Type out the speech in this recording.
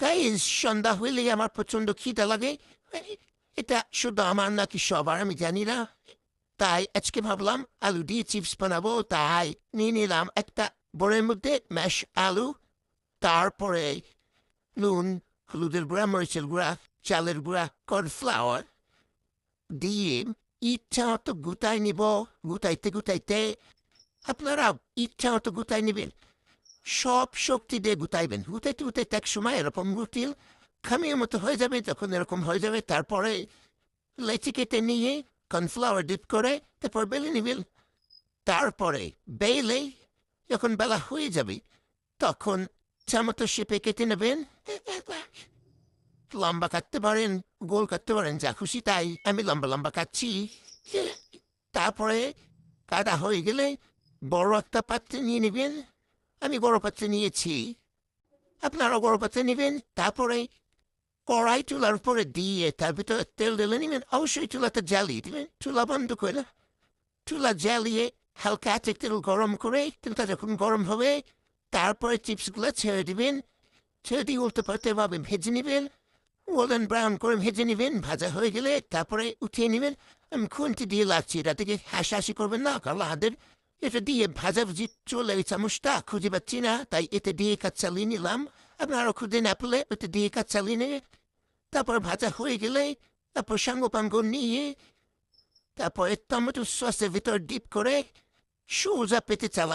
Guys, সন্ধ্যা হইলেই আমার প্রচন্ড খিদা লাগে। এটা শুধু আমার নাকি সবার আমি জানি না। তাই আজকে ভাবলাম আলু দিয়ে চিপস বানাবো। তাই নিয়ে নিলাম একটা বড়ের মধ্যে ম্যাশ আলু, তারপরে নুন, হলুদের গুঁড়া, মরিচের গুঁড়া, চালের গুঁড়া, কর্নফ্লাওয়ার দিয়ে ইচ্ছা মতো গুটাই নিব। গুটাইতে গুটাইতে আপনারা ইচ্ছা মতো গুটাই নিবেন, সব শক্তি দিয়ে গুটাইবেন। গুটাইতে গুটাইতে এক সময় এরকম গুটিল খামির মতো হয়ে যাবে। যখন এরকম হয়ে যাবে তারপরে লেচি কেটে নিয়ে কর্নফ্লাওয়ার ডিপ করে তারপর বেলে নিবেন। তারপরে বেলে যখন বেলা হয়ে যাবে তখন চামতো শেপে কেটে নেবেন। লম্বা কাটতে পারেন, গোল কাটতে পারেন, যা খুশি তাই। আমি লম্বা লম্বা কাটছি। তারপরে কাটা হয়ে গেলে বড় একটা পাত্রে নিয়ে নেবেন। আমি বড় পাত্রে নিয়েছি, আপনারা বড় পাত্রে নেবেন। তারপরে কড়াই চুলার উপরে দিয়ে তার ভিতরে তেল ঢেলে নেবেন। অবশ্যই চুলাটা জ্বালিয়ে দেবেন, চুলা বন্ধ করে। চুলা জ্বালিয়ে হালকা আঁচে তেল গরম করে, তেলটা যখন গরম হবে তারপরে চিপসগুলো ছেড়ে দিবেন। ছেড়ে দিয়ে উল্টো পাল্টে ভাবে ভেজে নেবেন, গোল্ডেন ব্রাউন করে ভেজে নেবেন। ভাজা হয়ে গেলে তারপরে উঠিয়ে নেবেন। আমি খুন্তি দিয়ে লাগছি, এটা থেকে হাসাহাসি করবেন না, কারণ আমাদের এটা দিয়ে ভাজাভুজি চলে এই চামচটা খুঁজে পাচ্ছি না, তাই এতে দিয়ে কাজ চালিয়ে নিলাম। আপনারও খুঁজে না পেলে ওটা দিয়ে কাজ চালিয়ে নেবে। তারপর ভাজা হয়ে গেলে তারপর সাঙ্গ পাঙ্গ নিয়ে তারপরে টমেটো সসের ভিতর ডিপ করে সোজা পেতে চালান।